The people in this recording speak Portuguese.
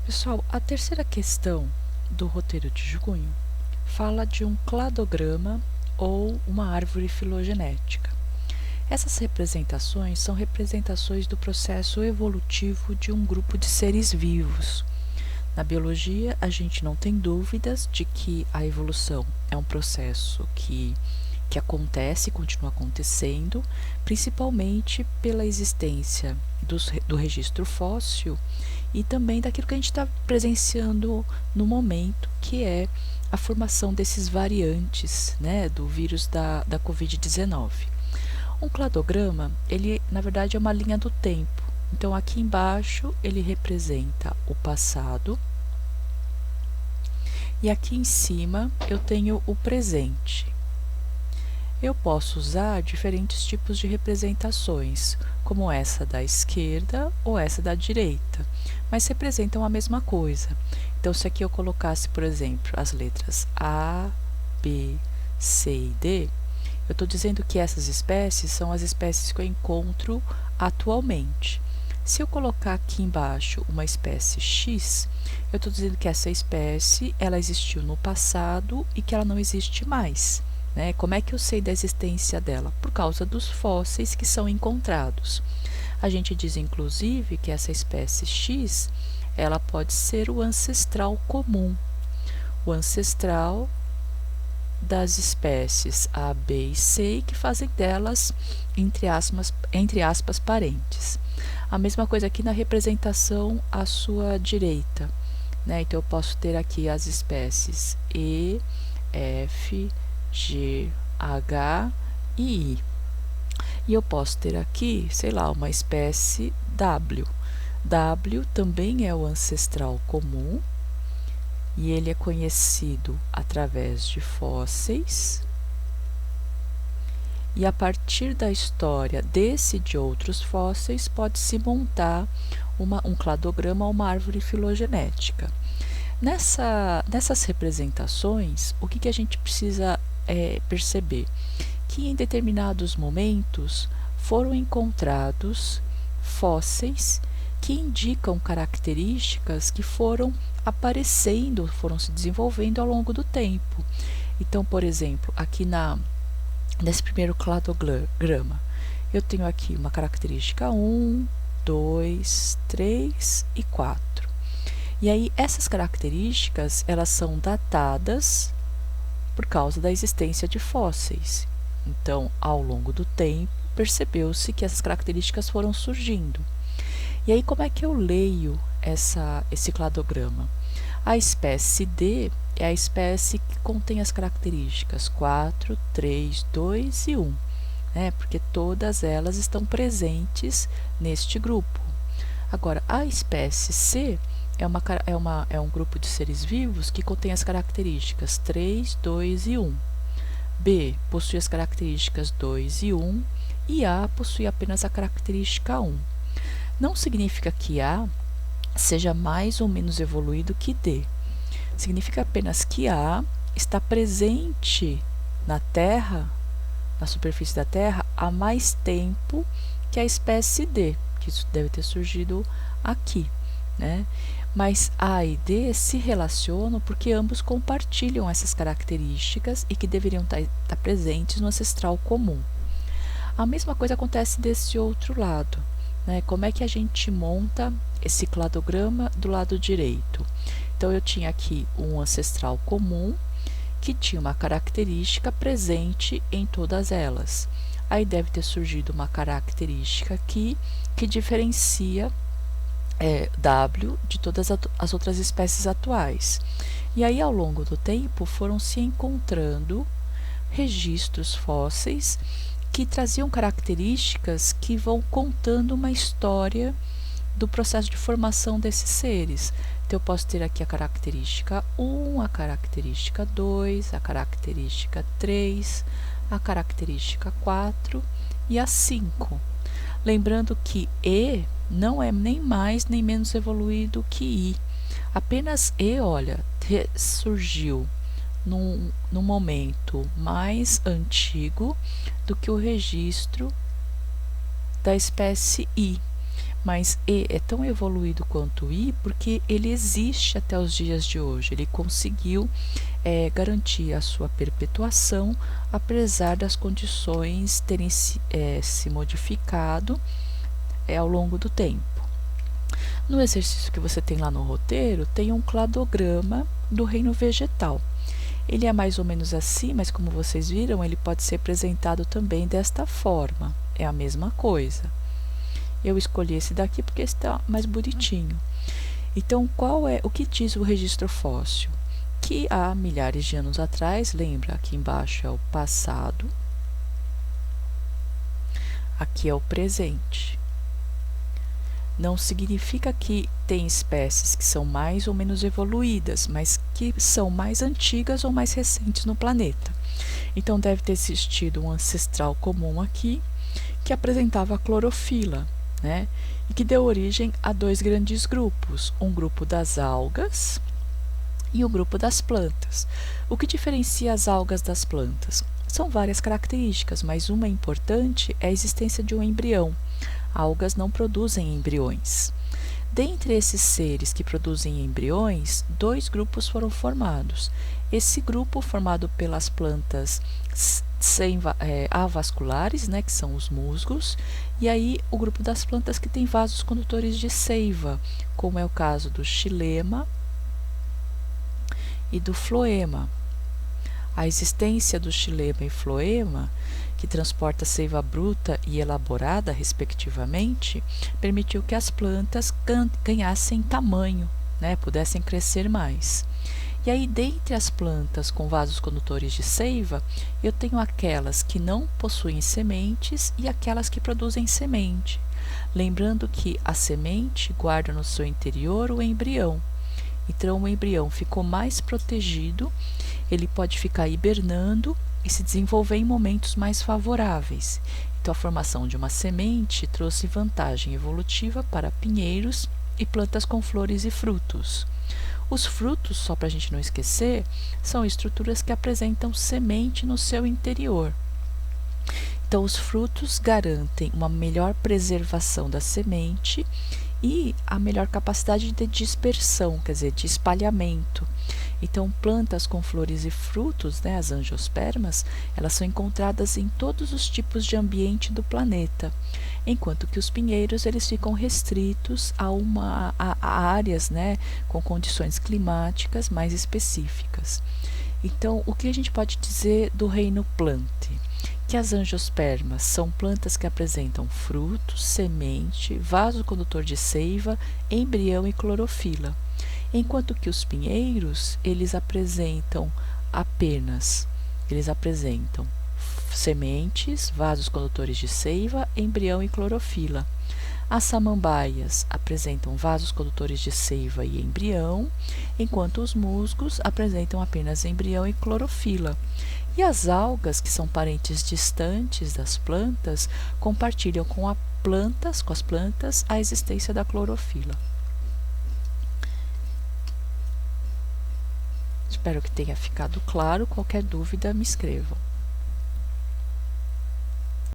Pessoal, a terceira questão do roteiro de junho fala de um cladograma ou uma árvore filogenética. Essas representações são representações do processo evolutivo de um grupo de seres vivos. Na biologia, a gente não tem dúvidas de que a evolução é um processo que acontece e continua acontecendo, principalmente pela existência do registro fóssil e também daquilo que a gente está presenciando no momento, que é a formação desses variantes, né, do vírus da Covid-19. Um cladograma, ele na verdade é uma linha do tempo. Então aqui embaixo ele representa o passado e aqui em cima eu tenho o presente. Eu posso usar diferentes tipos de representações, como essa da esquerda ou essa da direita, mas representam a mesma coisa. Então, se aqui eu colocasse, por exemplo, as letras A, B, C e D, eu estou dizendo que essas espécies são as espécies que eu encontro atualmente. Se eu colocar aqui embaixo uma espécie X, eu estou dizendo que essa espécie ela existiu no passado e que ela não existe mais. Né? Como é que eu sei da existência dela? Por causa dos fósseis que são encontrados. A gente diz, inclusive, que essa espécie X ela pode ser o ancestral comum, o ancestral das espécies A, B e C, que fazem delas, entre aspas, parentes. A mesma coisa aqui na representação à sua direita. Né? Então, eu posso ter aqui as espécies E, F, G, H e I. E eu posso ter aqui, sei lá, uma espécie W. W também é o ancestral comum e ele é conhecido através de fósseis. E a partir da história desse e de outros fósseis, pode-se montar um cladograma ou uma árvore filogenética. Nessas representações, o que a gente precisa perceber? Que em determinados momentos foram encontrados fósseis que indicam características que foram aparecendo, foram se desenvolvendo ao longo do tempo. Então, por exemplo, aqui nesse primeiro cladograma, eu tenho aqui uma característica 1, 2, 3 e 4. E aí, essas características, elas são datadas por causa da existência de fósseis. Então, ao longo do tempo, percebeu-se que essas características foram surgindo. E aí, como é que eu leio esse cladograma? A espécie D é a espécie que contém as características 4, 3, 2 e 1, né? Porque todas elas estão presentes neste grupo. Agora, a espécie C é um grupo de seres vivos que contém as características 3, 2 e 1. B possui as características 2 e 1 e A possui apenas a característica 1. Não significa que A seja mais ou menos evoluído que D. Significa apenas que A está presente na Terra, na superfície da Terra, há mais tempo que a espécie D, que isso deve ter surgido aqui, né? Mas A e D se relacionam porque ambos compartilham essas características e que deveriam estar presentes no ancestral comum. A mesma coisa acontece desse outro lado, né? Como é que a gente monta esse cladograma do lado direito? Então, eu tinha aqui um ancestral comum que tinha uma característica presente em todas elas. Aí deve ter surgido uma característica aqui que diferencia W de todas as outras espécies atuais. E aí, ao longo do tempo, foram se encontrando registros fósseis que traziam características que vão contando uma história do processo de formação desses seres. Então, eu posso ter aqui a característica 1, a característica 2, a característica 3, a característica 4 e a 5. Lembrando que E não é nem mais nem menos evoluído que I. Apenas E, olha, surgiu num momento mais antigo do que o registro da espécie I. mas E é tão evoluído quanto I porque ele existe até os dias de hoje. Ele conseguiu garantir a sua perpetuação, apesar das condições terem se modificado ao longo do tempo. No exercício que você tem lá no roteiro, tem um cladograma do reino vegetal. Ele é mais ou menos assim, mas como vocês viram, ele pode ser apresentado também desta forma. É a mesma coisa. Eu escolhi esse daqui porque está mais bonitinho. Então, o que diz o registro fóssil? Que há milhares de anos atrás, lembra, aqui embaixo é o passado, aqui é o presente. Não significa que tem espécies que são mais ou menos evoluídas, mas que são mais antigas ou mais recentes no planeta. Então, deve ter existido um ancestral comum aqui que apresentava a clorofila, né? E que deu origem a dois grandes grupos, um grupo das algas e o grupo das plantas. O que diferencia as algas das plantas? São várias características, mas uma importante é a existência de um embrião. Algas não produzem embriões. Dentre esses seres que produzem embriões, dois grupos foram formados. Esse grupo, formado pelas plantas avasculares, né, que são os musgos, e aí o grupo das plantas que tem vasos condutores de seiva, como é o caso do xilema e do floema. A existência do xilema e floema, que transporta seiva bruta e elaborada, respectivamente, permitiu que as plantas ganhassem tamanho, né, pudessem crescer mais. E aí, dentre as plantas com vasos condutores de seiva, eu tenho aquelas que não possuem sementes e aquelas que produzem semente. Lembrando que a semente guarda no seu interior o embrião. Então, o embrião ficou mais protegido, ele pode ficar hibernando e se desenvolver em momentos mais favoráveis. Então, a formação de uma semente trouxe vantagem evolutiva para pinheiros e plantas com flores e frutos. Os frutos, só para a gente não esquecer, são estruturas que apresentam semente no seu interior. Então, os frutos garantem uma melhor preservação da semente e a melhor capacidade de dispersão, quer dizer, de espalhamento. Então, plantas com flores e frutos, né, as angiospermas, elas são encontradas em todos os tipos de ambiente do planeta, enquanto que os pinheiros eles ficam restritos a áreas, né, com condições climáticas mais específicas. Então, o que a gente pode dizer do reino plante? Que as angiospermas são plantas que apresentam frutos, semente, vaso condutor de seiva, embrião e clorofila, enquanto que os pinheiros, eles apresentam sementes, vasos condutores de seiva, embrião e clorofila. As samambaias apresentam vasos condutores de seiva e embrião, enquanto os musgos apresentam apenas embrião e clorofila. E as algas, que são parentes distantes das plantas, compartilham com as plantas a existência da clorofila. Espero que tenha ficado claro. Qualquer dúvida, me escrevam.